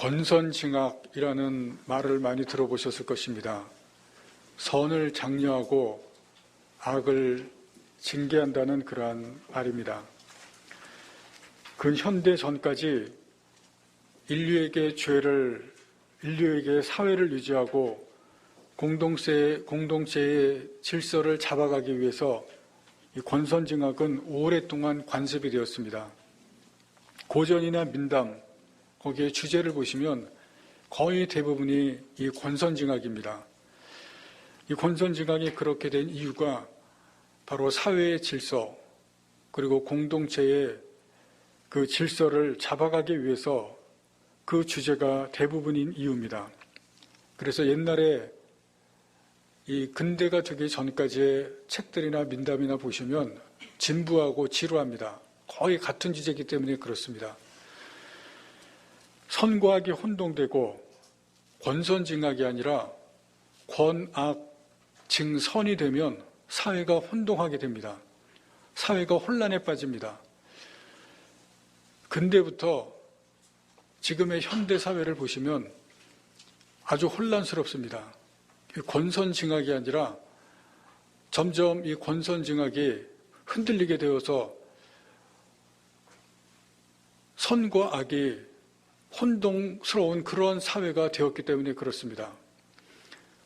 권선징악이라는 말을 많이 들어보셨을 것입니다. 선을 장려하고 악을 징계한다는 그러한 말입니다. 근현대 전까지 인류에게 사회를 유지하고 공동체의 질서를 잡아가기 위해서 이 권선징악은 오랫동안 관습이 되었습니다. 고전이나 민담, 거기에 주제를 보시면 거의 대부분이 이 권선징악입니다. 이 권선징악이 그렇게 된 이유가 바로 사회의 질서, 그리고 공동체의 그 질서를 잡아가기 위해서 그 주제가 대부분인 이유입니다. 그래서 옛날에 이 근대가 되기 전까지의 책들이나 민담이나 보시면 진부하고 지루합니다. 거의 같은 주제이기 때문에 그렇습니다. 선과 악이 혼동되고 권선징악이 아니라 권악, 징선이 되면 사회가 혼동하게 됩니다. 사회가 혼란에 빠집니다. 근대부터 지금의 현대 사회를 보시면 아주 혼란스럽습니다. 권선징악이 아니라 점점 이 권선징악이 흔들리게 되어서 선과 악이 혼동스러운 그런 사회가 되었기 때문에 그렇습니다.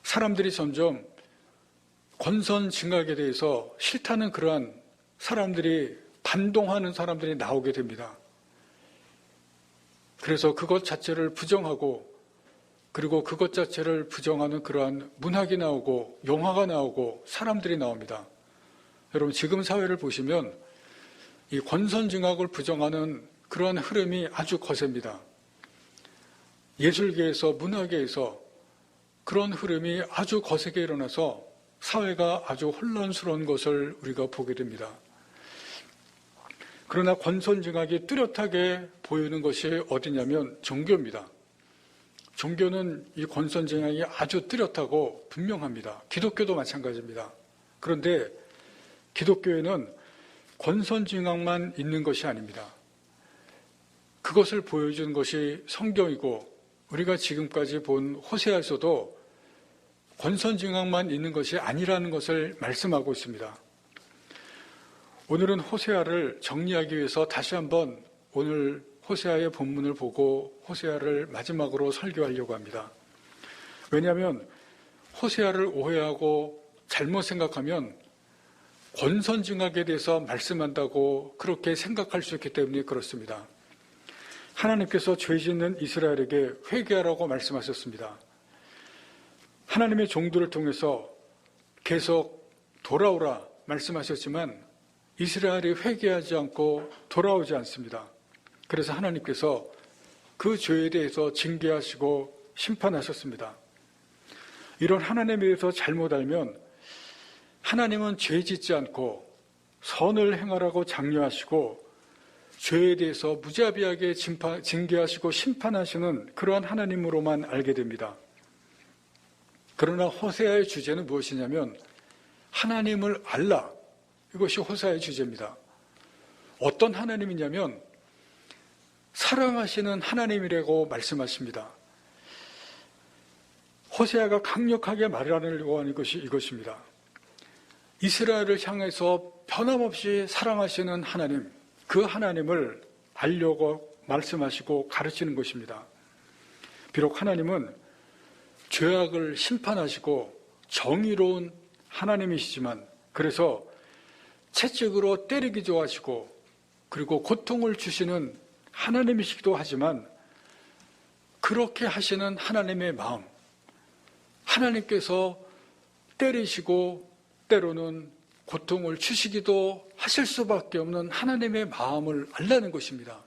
사람들이 점점 권선징악에 대해서 싫다는 그러한 사람들이 반동하는 사람들이 나오게 됩니다. 그래서 그것 자체를 부정하고 그리고 그것 자체를 부정하는 그러한 문학이 나오고 영화가 나오고 사람들이 나옵니다. 여러분 지금 사회를 보시면 이 권선징악을 부정하는 그러한 흐름이 아주 거셉니다. 예술계에서 문화계에서 그런 흐름이 아주 거세게 일어나서 사회가 아주 혼란스러운 것을 우리가 보게 됩니다. 그러나 권선징악이 뚜렷하게 보이는 것이 어디냐면 종교입니다. 종교는 이 권선징악이 아주 뚜렷하고 분명합니다. 기독교도 마찬가지입니다. 그런데 기독교에는 권선징악만 있는 것이 아닙니다. 그것을 보여준 것이 성경이고 우리가 지금까지 본 호세아에서도 권선징악만 있는 것이 아니라는 것을 말씀하고 있습니다. 오늘은 호세아를 정리하기 위해서 다시 한번 오늘 호세아의 본문을 보고 호세아를 마지막으로 설교하려고 합니다. 왜냐하면 호세아를 오해하고 잘못 생각하면 권선징악에 대해서 말씀한다고 그렇게 생각할 수 있기 때문에 그렇습니다. 하나님께서 죄 짓는 이스라엘에게 회개하라고 말씀하셨습니다. 하나님의 종들을 통해서 계속 돌아오라 말씀하셨지만 이스라엘이 회개하지 않고 돌아오지 않습니다. 그래서 하나님께서 그 죄에 대해서 징계하시고 심판하셨습니다. 이런 하나님에 대해서 잘못 알면 하나님은 죄 짓지 않고 선을 행하라고 장려하시고 죄에 대해서 무자비하게 징계하시고 심판하시는 그러한 하나님으로만 알게 됩니다. 그러나 호세아의 주제는 무엇이냐면 하나님을 알라. 이것이 호세아의 주제입니다. 어떤 하나님이냐면 사랑하시는 하나님이라고 말씀하십니다. 호세아가 강력하게 말하려고 하는 것이 이것입니다. 이스라엘을 향해서 변함없이 사랑하시는 하나님, 그 하나님을 알려고 말씀하시고 가르치는 것입니다. 비록 하나님은 죄악을 심판하시고 정의로운 하나님이시지만 그래서 채찍으로 때리기 좋아하시고 그리고 고통을 주시는 하나님이시기도 하지만 그렇게 하시는 하나님의 마음, 하나님께서 때리시고 때로는 고통을 주시기도 하실 수밖에 없는 하나님의 마음을 알라는 것입니다.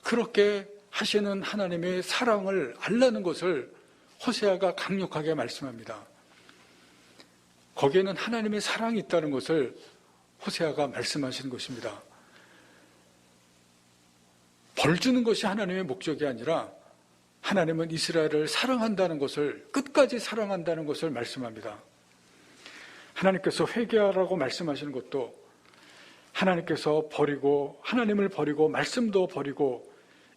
그렇게 하시는 하나님의 사랑을 알라는 것을 호세아가 강력하게 말씀합니다. 거기에는 하나님의 사랑이 있다는 것을 호세아가 말씀하시는 것입니다. 벌 주는 것이 하나님의 목적이 아니라 하나님은 이스라엘을 사랑한다는 것을, 끝까지 사랑한다는 것을 말씀합니다. 하나님께서 회개하라고 말씀하시는 것도 하나님께서 버리고, 하나님을 버리고 말씀도 버리고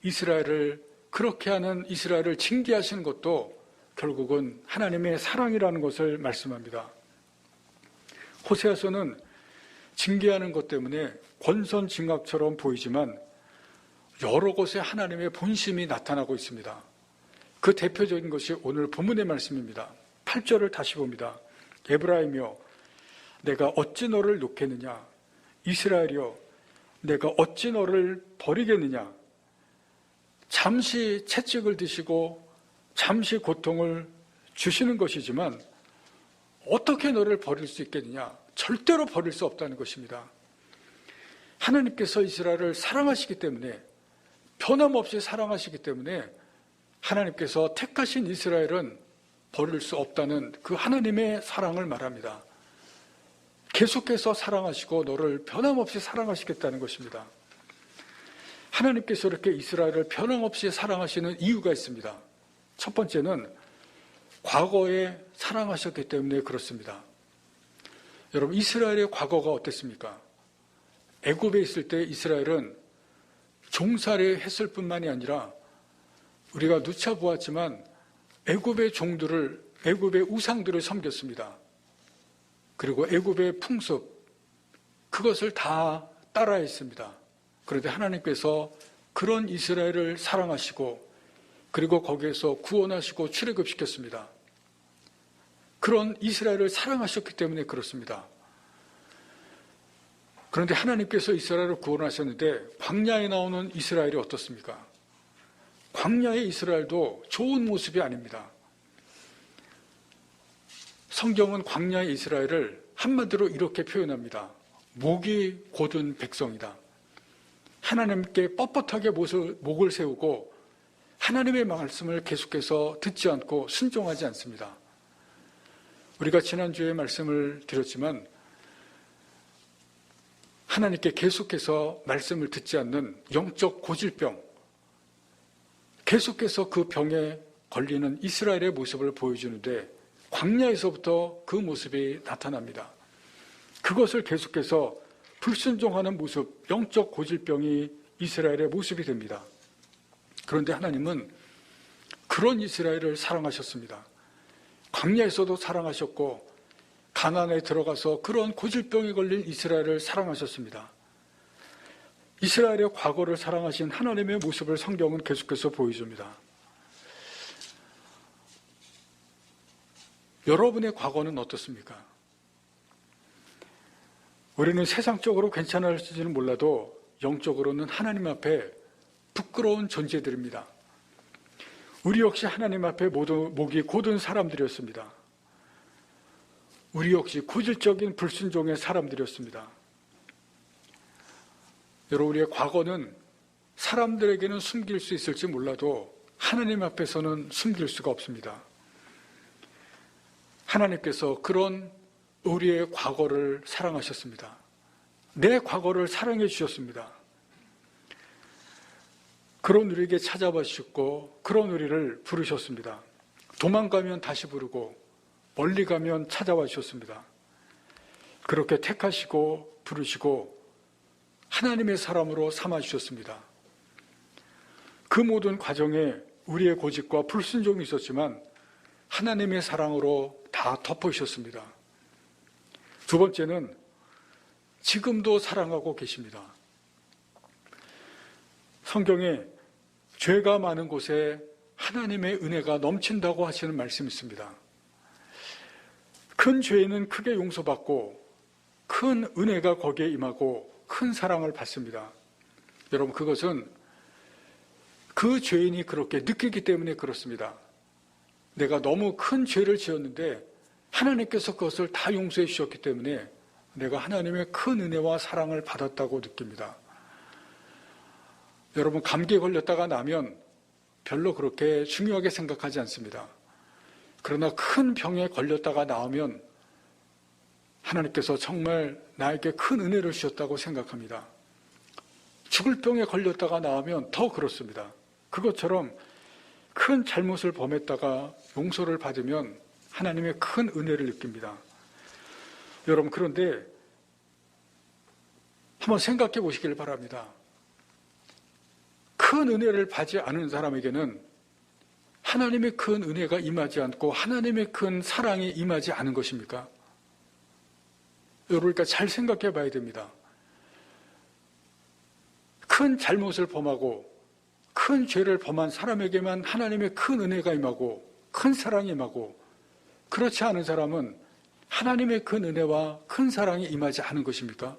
이스라엘을 그렇게 하는 이스라엘을 징계하시는 것도 결국은 하나님의 사랑이라는 것을 말씀합니다. 호세아서는 징계하는 것 때문에 권선징악처럼 보이지만 여러 곳에 하나님의 본심이 나타나고 있습니다. 그 대표적인 것이 오늘 본문의 말씀입니다. 8절을 다시 봅니다. 에브라임이여 내가 어찌 너를 놓겠느냐, 이스라엘이여 내가 어찌 너를 버리겠느냐. 잠시 채찍을 드시고 잠시 고통을 주시는 것이지만 어떻게 너를 버릴 수 있겠느냐. 절대로 버릴 수 없다는 것입니다. 하나님께서 이스라엘을 사랑하시기 때문에, 변함없이 사랑하시기 때문에 하나님께서 택하신 이스라엘은 버릴 수 없다는 그 하나님의 사랑을 말합니다. 계속해서 사랑하시고 너를 변함없이 사랑하시겠다는 것입니다. 하나님께서 이렇게 이스라엘을 변함없이 사랑하시는 이유가 있습니다. 첫 번째는 과거에 사랑하셨기 때문에 그렇습니다. 여러분, 이스라엘의 과거가 어땠습니까? 애굽에 있을 때 이스라엘은 종살이 했을 뿐만이 아니라 우리가 누차 보았지만 애굽의 종들을, 애굽의 우상들을 섬겼습니다. 그리고 애굽의 풍습, 그것을 다 따라했습니다. 그런데 하나님께서 그런 이스라엘을 사랑하시고 그리고 거기에서 구원하시고 출애굽시켰습니다. 그런 이스라엘을 사랑하셨기 때문에 그렇습니다. 그런데 하나님께서 이스라엘을 구원하셨는데 광야에 나오는 이스라엘이 어떻습니까? 광야의 이스라엘도 좋은 모습이 아닙니다. 성경은 광야의 이스라엘을 한마디로 이렇게 표현합니다. 목이 곧은 백성이다. 하나님께 뻣뻣하게 목을 세우고 하나님의 말씀을 계속해서 듣지 않고 순종하지 않습니다. 우리가 지난주에 말씀을 드렸지만 하나님께 계속해서 말씀을 듣지 않는 영적 고질병, 계속해서 그 병에 걸리는 이스라엘의 모습을 보여주는데 광야에서부터 그 모습이 나타납니다. 그것을 계속해서 불순종하는 모습, 영적 고질병이 이스라엘의 모습이 됩니다. 그런데 하나님은 그런 이스라엘을 사랑하셨습니다. 광야에서도 사랑하셨고 가나안에 들어가서 그런 고질병에 걸린 이스라엘을 사랑하셨습니다. 이스라엘의 과거를 사랑하신 하나님의 모습을 성경은 계속해서 보여줍니다. 여러분의 과거는 어떻습니까? 우리는 세상적으로 괜찮을지는 몰라도 영적으로는 하나님 앞에 부끄러운 존재들입니다. 우리 역시 하나님 앞에 모두 목이 곧은 사람들이었습니다. 우리 역시 고질적인 불순종의 사람들이었습니다. 여러분, 우리의 과거는 사람들에게는 숨길 수 있을지 몰라도 하나님 앞에서는 숨길 수가 없습니다. 하나님께서 그런 우리의 과거를 사랑하셨습니다. 내 과거를 사랑해 주셨습니다. 그런 우리에게 찾아와 주셨고 그런 우리를 부르셨습니다. 도망가면 다시 부르고 멀리 가면 찾아와 주셨습니다. 그렇게 택하시고 부르시고 하나님의 사람으로 삼아 주셨습니다. 그 모든 과정에 우리의 고집과 불순종이 있었지만 하나님의 사랑으로 다 덮어주셨습니다. 두 번째는 지금도 사랑하고 계십니다. 성경에 죄가 많은 곳에 하나님의 은혜가 넘친다고 하시는 말씀이 있습니다. 큰 죄는 크게 용서받고 큰 은혜가 거기에 임하고 큰 사랑을 받습니다. 여러분, 그것은 그 죄인이 그렇게 느끼기 때문에 그렇습니다. 내가 너무 큰 죄를 지었는데 하나님께서 그것을 다 용서해 주셨기 때문에 내가 하나님의 큰 은혜와 사랑을 받았다고 느낍니다. 여러분, 감기에 걸렸다가 나면 별로 그렇게 중요하게 생각하지 않습니다. 그러나 큰 병에 걸렸다가 나오면 하나님께서 정말 나에게 큰 은혜를 주셨다고 생각합니다. 죽을 병에 걸렸다가 나오면 더 그렇습니다. 그것처럼 큰 잘못을 범했다가 용서를 받으면 하나님의 큰 은혜를 느낍니다. 여러분, 그런데 한번 생각해 보시길 바랍니다. 큰 은혜를 받지 않은 사람에게는 하나님의 큰 은혜가 임하지 않고 하나님의 큰 사랑이 임하지 않은 것입니까? 여러분, 그러니까 잘 생각해 봐야 됩니다. 큰 잘못을 범하고 큰 죄를 범한 사람에게만 하나님의 큰 은혜가 임하고 큰 사랑이 임하고, 그렇지 않은 사람은 하나님의 큰 은혜와 큰 사랑이 임하지 않은 것입니까?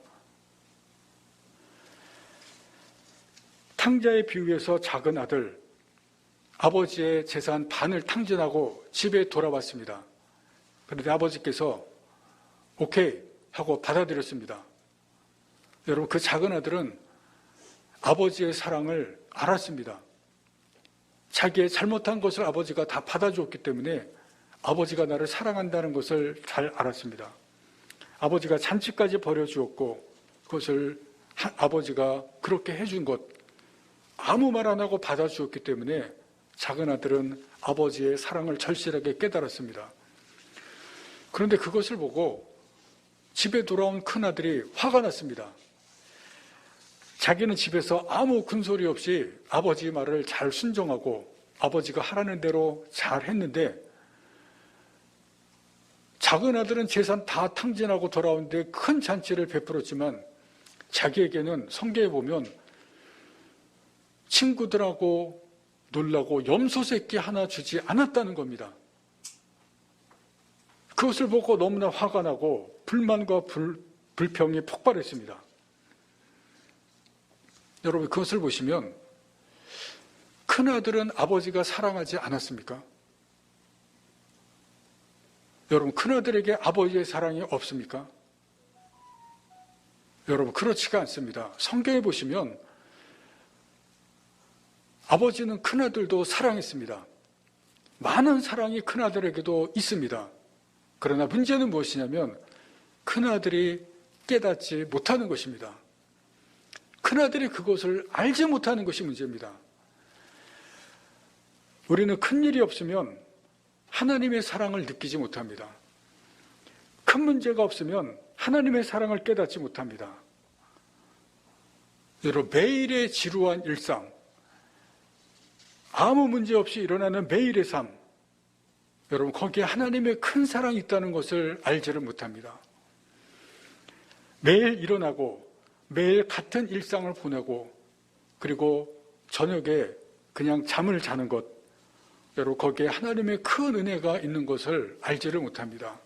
탕자의 비유에서 작은 아들, 아버지의 재산 반을 탕진하고 집에 돌아왔습니다. 그런데 아버지께서 오케이 하고 받아들였습니다. 여러분, 그 작은 아들은 아버지의 사랑을 알았습니다. 자기의 잘못한 것을 아버지가 다 받아주었기 때문에 아버지가 나를 사랑한다는 것을 잘 알았습니다. 아버지가 잔치까지 벌여주었고 그것을 아버지가 그렇게 해준 것 아무 말 안 하고 받아주었기 때문에 작은 아들은 아버지의 사랑을 절실하게 깨달았습니다. 그런데 그것을 보고 집에 돌아온 큰아들이 화가 났습니다. 자기는 집에서 아무 큰소리 없이 아버지 말을 잘 순종하고 아버지가 하라는 대로 잘 했는데, 작은 아들은 재산 다 탕진하고 돌아오는데 큰 잔치를 베풀었지만 자기에게는 성경에 보면 친구들하고 놀라고 염소 새끼 하나 주지 않았다는 겁니다. 그것을 보고 너무나 화가 나고 불만과 불평이 폭발했습니다. 여러분, 그것을 보시면 큰아들은 아버지가 사랑하지 않았습니까? 여러분, 큰아들에게 아버지의 사랑이 없습니까? 여러분, 그렇지가 않습니다. 성경에 보시면 아버지는 큰아들도 사랑했습니다. 많은 사랑이 큰아들에게도 있습니다. 그러나 문제는 무엇이냐면 큰아들이 깨닫지 못하는 것입니다. 큰아들이 그것을 알지 못하는 것이 문제입니다. 우리는 큰일이 없으면 하나님의 사랑을 느끼지 못합니다. 큰 문제가 없으면 하나님의 사랑을 깨닫지 못합니다. 여러분, 매일의 지루한 일상, 아무 문제 없이 일어나는 매일의 삶, 여러분, 거기에 하나님의 큰 사랑이 있다는 것을 알지를 못합니다. 매일 일어나고 매일 같은 일상을 보내고 그리고 저녁에 그냥 잠을 자는 것, 여러분, 거기에 하나님의 큰 은혜가 있는 것을 알지를 못합니다.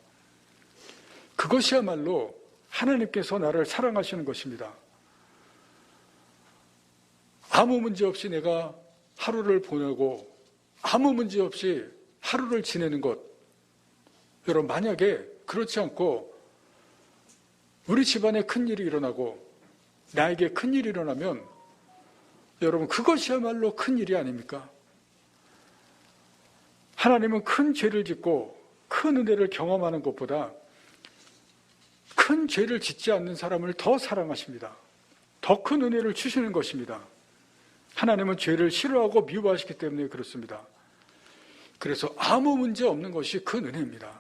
그것이야말로 하나님께서 나를 사랑하시는 것입니다. 아무 문제 없이 내가 하루를 보내고 아무 문제 없이 하루를 지내는 것, 여러분, 만약에 그렇지 않고 우리 집안에 큰일이 일어나고 나에게 큰일이 일어나면 여러분, 그것이야말로 큰일이 아닙니까? 하나님은 큰 죄를 짓고 큰 은혜를 경험하는 것보다 큰 죄를 짓지 않는 사람을 더 사랑하십니다. 더 큰 은혜를 주시는 것입니다. 하나님은 죄를 싫어하고 미워하시기 때문에 그렇습니다. 그래서 아무 문제 없는 것이 큰 은혜입니다.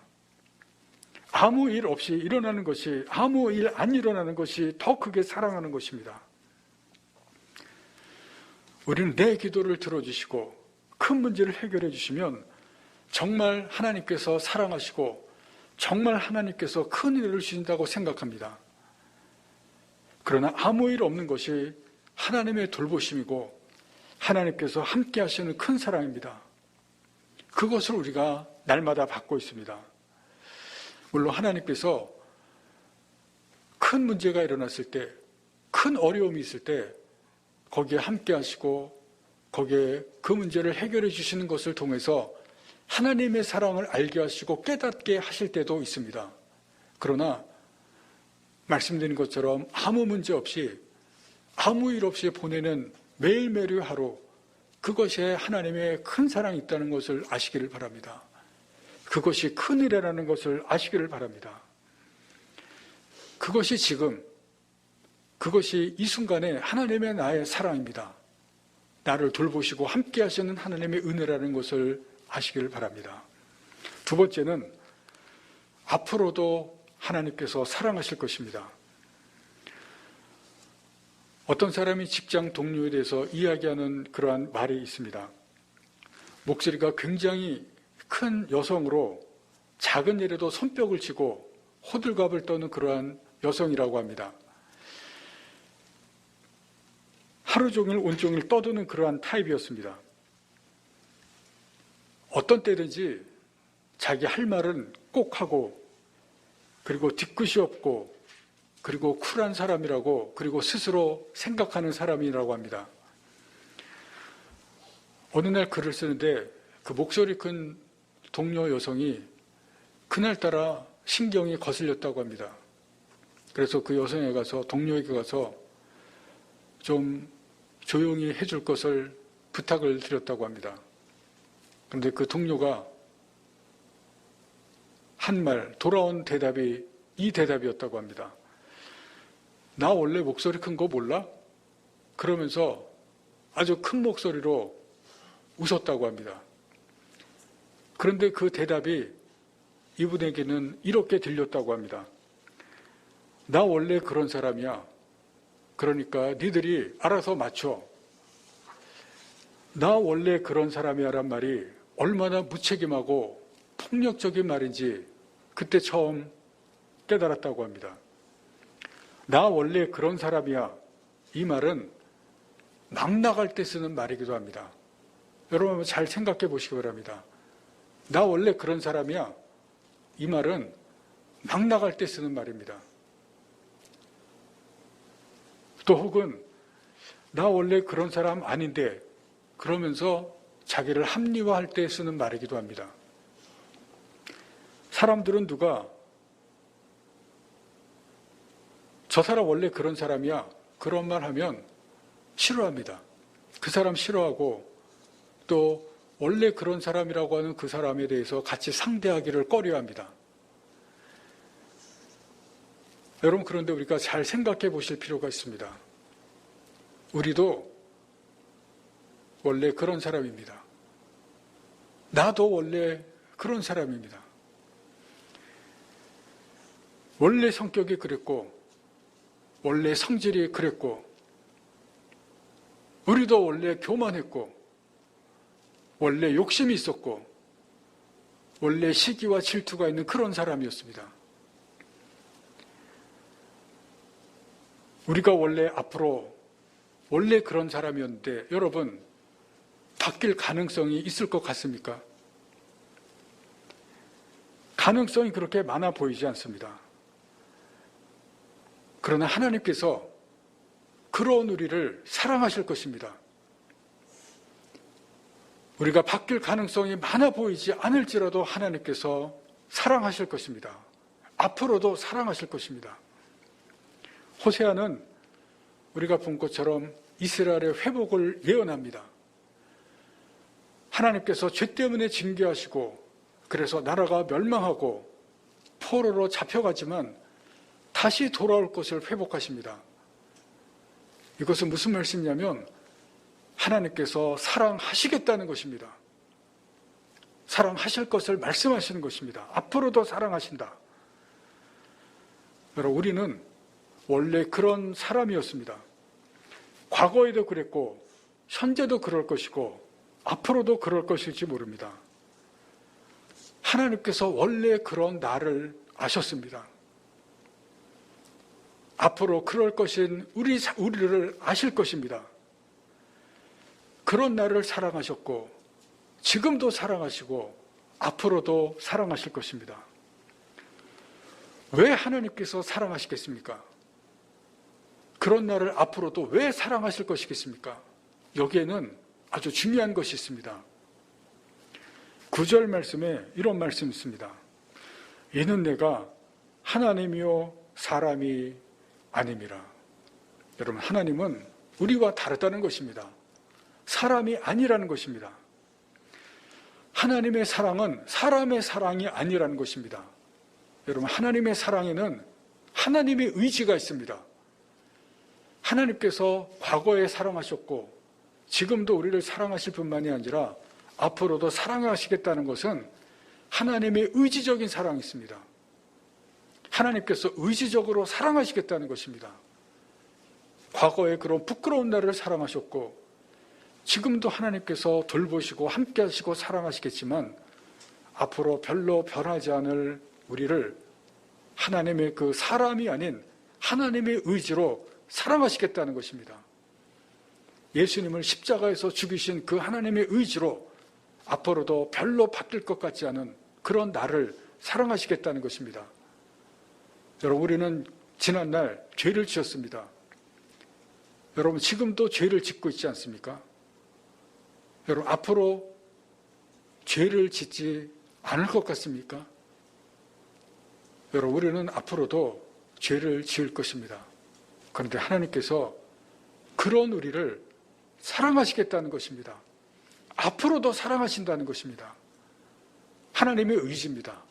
아무 일 없이 일어나는 것이, 아무 일 안 일어나는 것이 더 크게 사랑하는 것입니다. 우리는 내 기도를 들어주시고 큰 문제를 해결해 주시면 정말 하나님께서 사랑하시고 정말 하나님께서 큰 은혜를 주신다고 생각합니다. 그러나 아무 일 없는 것이 하나님의 돌보심이고 하나님께서 함께 하시는 큰 사랑입니다. 그것을 우리가 날마다 받고 있습니다. 물론 하나님께서 큰 문제가 일어났을 때, 큰 어려움이 있을 때 거기에 함께 하시고 거기에 그 문제를 해결해 주시는 것을 통해서 하나님의 사랑을 알게 하시고 깨닫게 하실 때도 있습니다. 그러나 말씀드린 것처럼 아무 문제 없이 아무 일 없이 보내는 매일매일의 하루, 그것에 하나님의 큰 사랑이 있다는 것을 아시기를 바랍니다. 그것이 큰일이라는 것을 아시기를 바랍니다. 그것이 지금, 그것이 이 순간에 하나님의 나의 사랑입니다. 나를 돌보시고 함께 하시는 하나님의 은혜라는 것을 아시기를 바랍니다. 두 번째는 앞으로도 하나님께서 사랑하실 것입니다. 어떤 사람이 직장 동료에 대해서 이야기하는 그러한 말이 있습니다. 목소리가 굉장히 큰 여성으로 작은 일에도 손뼉을 치고 호들갑을 떠는 그러한 여성이라고 합니다. 하루 종일 온종일 떠드는 그러한 타입이었습니다. 어떤 때든지 자기 할 말은 꼭 하고, 그리고 뒤끝이 없고, 그리고 쿨한 사람이라고, 그리고 스스로 생각하는 사람이라고 합니다. 어느 날 글을 쓰는데 그 목소리 큰 동료 여성이 그날따라 신경이 거슬렸다고 합니다. 그래서 그 여성에 가서, 동료에게 가서 좀 조용히 해줄 것을 부탁을 드렸다고 합니다. 그런데 그 동료가 한 말, 돌아온 대답이 이 대답이었다고 합니다. 나 원래 목소리 큰 거 몰라? 그러면서 아주 큰 목소리로 웃었다고 합니다. 그런데 그 대답이 이분에게는 이렇게 들렸다고 합니다. 나 원래 그런 사람이야. 그러니까 니들이 알아서 맞춰. 나 원래 그런 사람이야 란 말이 얼마나 무책임하고 폭력적인 말인지 그때 처음 깨달았다고 합니다. 나 원래 그런 사람이야. 이 말은 막 나갈 때 쓰는 말이기도 합니다. 여러분 한번 잘 생각해 보시기 바랍니다. 나 원래 그런 사람이야. 이 말은 막 나갈 때 쓰는 말입니다. 또 혹은 나 원래 그런 사람 아닌데 그러면서 자기를 합리화할 때 쓰는 말이기도 합니다. 사람들은 누가 저 사람 원래 그런 사람이야 그런 말 하면 싫어합니다. 그 사람 싫어하고 또 원래 그런 사람이라고 하는 그 사람에 대해서 같이 상대하기를 꺼려합니다. 여러분, 그런데 우리가 잘 생각해 보실 필요가 있습니다. 우리도 원래 그런 사람입니다. 나도 원래 그런 사람입니다. 원래 성격이 그랬고 원래 성질이 그랬고 우리도 원래 교만했고 원래 욕심이 있었고 원래 시기와 질투가 있는 그런 사람이었습니다. 우리가 원래 앞으로 원래 그런 사람이었는데 여러분 바뀔 가능성이 있을 것 같습니까? 가능성이 그렇게 많아 보이지 않습니다. 그러나 하나님께서 그런 우리를 사랑하실 것입니다. 우리가 바뀔 가능성이 많아 보이지 않을지라도 하나님께서 사랑하실 것입니다. 앞으로도 사랑하실 것입니다. 호세아는 우리가 본 것처럼 이스라엘의 회복을 예언합니다. 하나님께서 죄 때문에 징계하시고 그래서 나라가 멸망하고 포로로 잡혀가지만 다시 돌아올 것을 회복하십니다. 이것은 무슨 말씀이냐면 하나님께서 사랑하시겠다는 것입니다. 사랑하실 것을 말씀하시는 것입니다. 앞으로도 사랑하신다. 여러분, 우리는 원래 그런 사람이었습니다. 과거에도 그랬고 현재도 그럴 것이고 앞으로도 그럴 것일지 모릅니다. 하나님께서 원래 그런 나를 아셨습니다. 앞으로 그럴 것인 우리를 아실 것입니다. 그런 나를 사랑하셨고 지금도 사랑하시고 앞으로도 사랑하실 것입니다. 왜 하나님께서 사랑하시겠습니까? 그런 나를 앞으로도 왜 사랑하실 것이겠습니까? 여기에는 아주 중요한 것이 있습니다. 9절 말씀에 이런 말씀이 있습니다. 이는 내가 하나님이요 사람이 아님이라. 여러분, 하나님은 우리와 다르다는 것입니다. 사람이 아니라는 것입니다. 하나님의 사랑은 사람의 사랑이 아니라는 것입니다. 여러분, 하나님의 사랑에는 하나님의 의지가 있습니다. 하나님께서 과거에 사랑하셨고 지금도 우리를 사랑하실 뿐만이 아니라 앞으로도 사랑하시겠다는 것은 하나님의 의지적인 사랑이 있습니다. 하나님께서 의지적으로 사랑하시겠다는 것입니다. 과거에 그런 부끄러운 나를 사랑하셨고 지금도 하나님께서 돌보시고 함께 하시고 사랑하시겠지만 앞으로 별로 변하지 않을 우리를 하나님의 그 사람이 아닌 하나님의 의지로 사랑하시겠다는 것입니다. 예수님을 십자가에서 죽이신 그 하나님의 의지로 앞으로도 별로 바뀔 것 같지 않은 그런 나를 사랑하시겠다는 것입니다. 여러분, 우리는 지난날 죄를 지었습니다. 여러분, 지금도 죄를 짓고 있지 않습니까? 여러분, 앞으로 죄를 짓지 않을 것 같습니까? 여러분, 우리는 앞으로도 죄를 지을 것입니다. 그런데 하나님께서 그런 우리를 사랑하시겠다는 것입니다. 앞으로도 사랑하신다는 것입니다. 하나님의 의지입니다.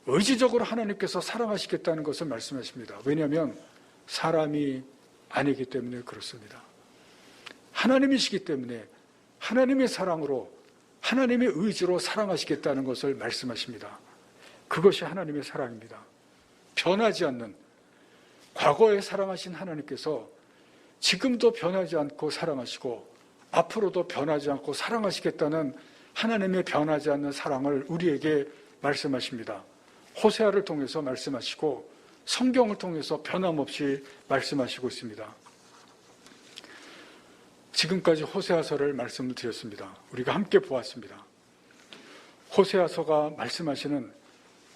의지적으로 하나님께서 사랑하시겠다는 것을 말씀하십니다. 왜냐하면 사람이 아니기 때문에 그렇습니다. 하나님이시기 때문에 하나님의 사랑으로 하나님의 의지로 사랑하시겠다는 것을 말씀하십니다. 그것이 하나님의 사랑입니다. 변하지 않는 과거에 사랑하신 하나님께서 지금도 변하지 않고 사랑하시고 앞으로도 변하지 않고 사랑하시겠다는 하나님의 변하지 않는 사랑을 우리에게 말씀하십니다. 호세아를 통해서 말씀하시고 성경을 통해서 변함없이 말씀하시고 있습니다. 지금까지 호세아서를 말씀을 드렸습니다. 우리가 함께 보았습니다. 호세아서가 말씀하시는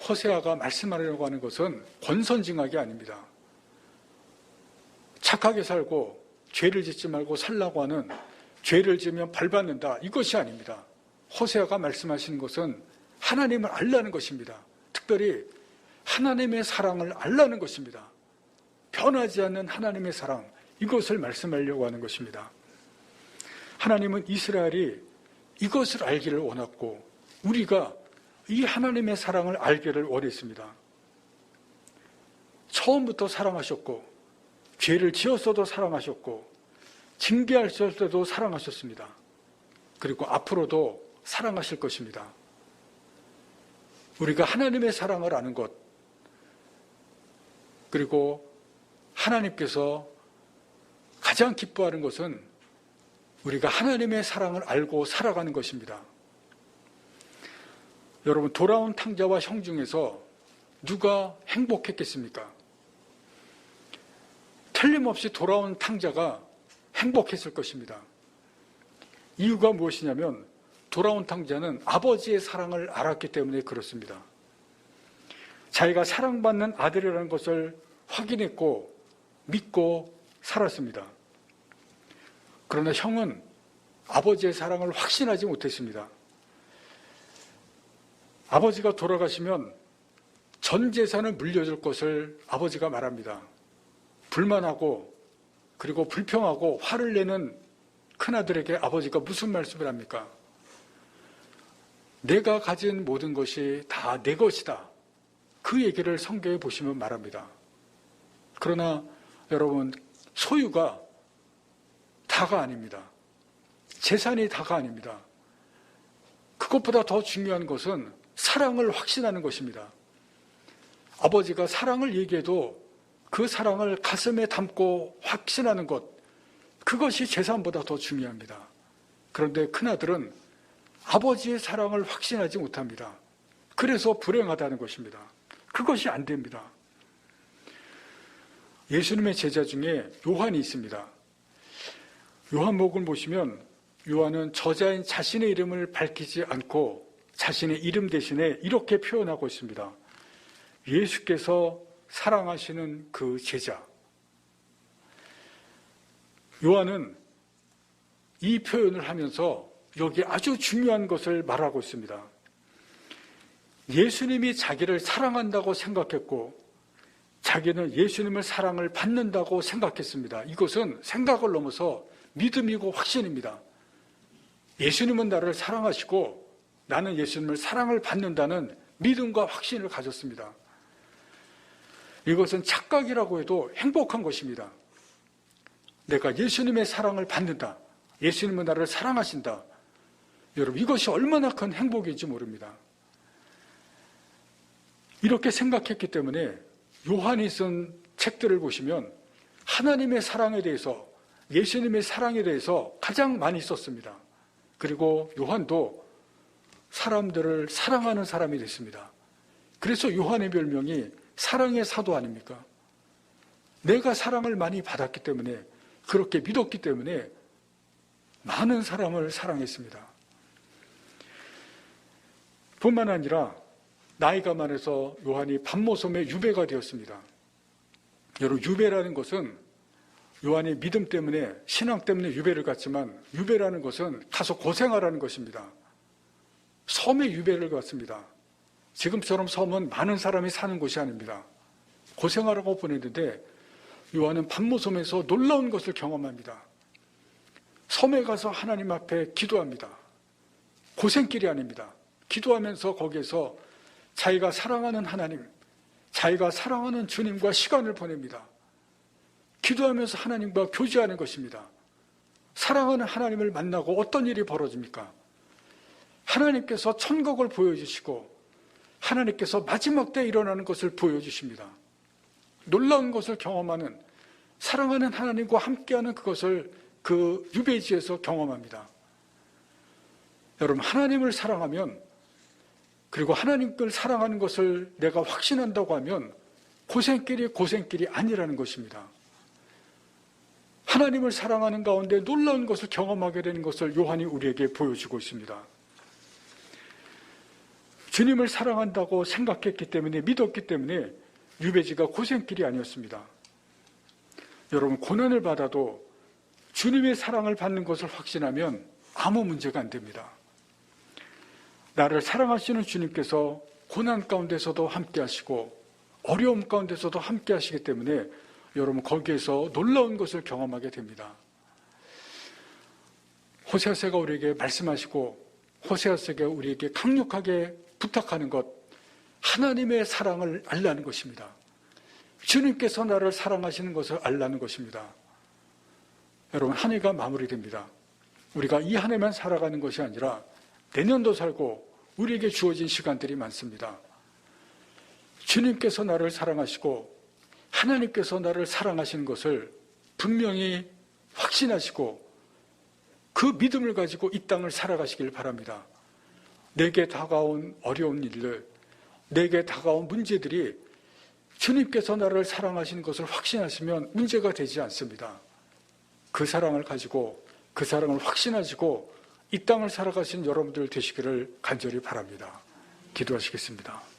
호세아가 말씀하려고 하는 것은 권선징악이 아닙니다. 착하게 살고 죄를 짓지 말고 살라고 하는 죄를 지으면 벌받는다, 이것이 아닙니다. 호세아가 말씀하시는 것은 하나님을 알라는 것입니다. 특별히 하나님의 사랑을 알라는 것입니다. 변하지 않는 하나님의 사랑, 이것을 말씀하려고 하는 것입니다. 하나님은 이스라엘이 이것을 알기를 원했고 우리가 이 하나님의 사랑을 알기를 원했습니다. 처음부터 사랑하셨고 죄를 지었어도 사랑하셨고 징계하실 때도 사랑하셨습니다. 그리고 앞으로도 사랑하실 것입니다. 우리가 하나님의 사랑을 아는 것, 그리고 하나님께서 가장 기뻐하는 것은 우리가 하나님의 사랑을 알고 살아가는 것입니다. 여러분, 돌아온 탕자와 형 중에서 누가 행복했겠습니까? 틀림없이 돌아온 탕자가 행복했을 것입니다. 이유가 무엇이냐면 돌아온 탕자는 아버지의 사랑을 알았기 때문에 그렇습니다. 자기가 사랑받는 아들이라는 것을 확인했고 믿고 살았습니다. 그러나 형은 아버지의 사랑을 확신하지 못했습니다. 아버지가 돌아가시면 전 재산을 물려줄 것을 아버지가 말합니다. 불만하고 그리고 불평하고 화를 내는 큰아들에게 아버지가 무슨 말씀을 합니까? 내가 가진 모든 것이 다 내 것이다. 그 얘기를 성경에 보시면 말합니다. 그러나 여러분, 소유가 다가 아닙니다. 재산이 다가 아닙니다. 그것보다 더 중요한 것은 사랑을 확신하는 것입니다. 아버지가 사랑을 얘기해도 그 사랑을 가슴에 담고 확신하는 것, 그것이 재산보다 더 중요합니다. 그런데 큰아들은 아버지의 사랑을 확신하지 못합니다. 그래서 불행하다는 것입니다. 그것이 안 됩니다. 예수님의 제자 중에 요한이 있습니다. 요한복음을 보시면 요한은 저자인 자신의 이름을 밝히지 않고 자신의 이름 대신에 이렇게 표현하고 있습니다. 예수께서 사랑하시는 그 제자. 요한은 이 표현을 하면서 여기 아주 중요한 것을 말하고 있습니다. 예수님이 자기를 사랑한다고 생각했고 자기는 예수님을 사랑을 받는다고 생각했습니다. 이것은 생각을 넘어서 믿음이고 확신입니다. 예수님은 나를 사랑하시고 나는 예수님을 사랑을 받는다는 믿음과 확신을 가졌습니다. 이것은 착각이라고 해도 행복한 것입니다. 내가 예수님의 사랑을 받는다. 예수님은 나를 사랑하신다. 여러분, 이것이 얼마나 큰 행복인지 모릅니다. 이렇게 생각했기 때문에 요한이 쓴 책들을 보시면 하나님의 사랑에 대해서, 예수님의 사랑에 대해서 가장 많이 썼습니다. 그리고 요한도 사람들을 사랑하는 사람이 됐습니다. 그래서 요한의 별명이 사랑의 사도 아닙니까? 내가 사랑을 많이 받았기 때문에, 그렇게 믿었기 때문에 많은 사람을 사랑했습니다. 뿐만 아니라 나이가 많아서 요한이 밤모섬의 유배가 되었습니다. 여러분, 유배라는 것은 요한이 믿음 때문에, 신앙 때문에 유배를 갔지만, 유배라는 것은 가서 고생하라는 것입니다. 섬에 유배를 갔습니다. 지금처럼 섬은 많은 사람이 사는 곳이 아닙니다. 고생하라고 보냈는데 요한은 밤모섬에서 놀라운 것을 경험합니다. 섬에 가서 하나님 앞에 기도합니다. 고생길이 아닙니다. 기도하면서 거기에서 자기가 사랑하는 하나님, 자기가 사랑하는 주님과 시간을 보냅니다. 기도하면서 하나님과 교제하는 것입니다. 사랑하는 하나님을 만나고 어떤 일이 벌어집니까? 하나님께서 천국을 보여주시고 하나님께서 마지막 때 일어나는 것을 보여주십니다. 놀라운 것을 경험하는, 사랑하는 하나님과 함께하는 그것을 그 유배지에서 경험합니다. 여러분, 하나님을 사랑하면, 그리고 하나님을 사랑하는 것을 내가 확신한다고 하면 고생길이 고생길이 아니라는 것입니다. 하나님을 사랑하는 가운데 놀라운 것을 경험하게 되는 것을 요한이 우리에게 보여주고 있습니다. 주님을 사랑한다고 생각했기 때문에, 믿었기 때문에 유배지가 고생길이 아니었습니다. 여러분, 고난을 받아도 주님의 사랑을 받는 것을 확신하면 아무 문제가 안 됩니다. 나를 사랑하시는 주님께서 고난 가운데서도 함께 하시고 어려움 가운데서도 함께 하시기 때문에 여러분, 거기에서 놀라운 것을 경험하게 됩니다. 호세아서가 우리에게 말씀하시고 호세아서가 우리에게 강력하게 부탁하는 것, 하나님의 사랑을 알라는 것입니다. 주님께서 나를 사랑하시는 것을 알라는 것입니다. 여러분, 한 해가 마무리됩니다. 우리가 이 한 해만 살아가는 것이 아니라 내년도 살고 우리에게 주어진 시간들이 많습니다. 주님께서 나를 사랑하시고 하나님께서 나를 사랑하시는 것을 분명히 확신하시고 그 믿음을 가지고 이 땅을 살아가시길 바랍니다. 내게 다가온 어려운 일들, 내게 다가온 문제들이 주님께서 나를 사랑하시는 것을 확신하시면 문제가 되지 않습니다. 그 사랑을 가지고, 그 사랑을 확신하시고 이 땅을 살아가신 여러분들 되시기를 간절히 바랍니다. 기도하시겠습니다.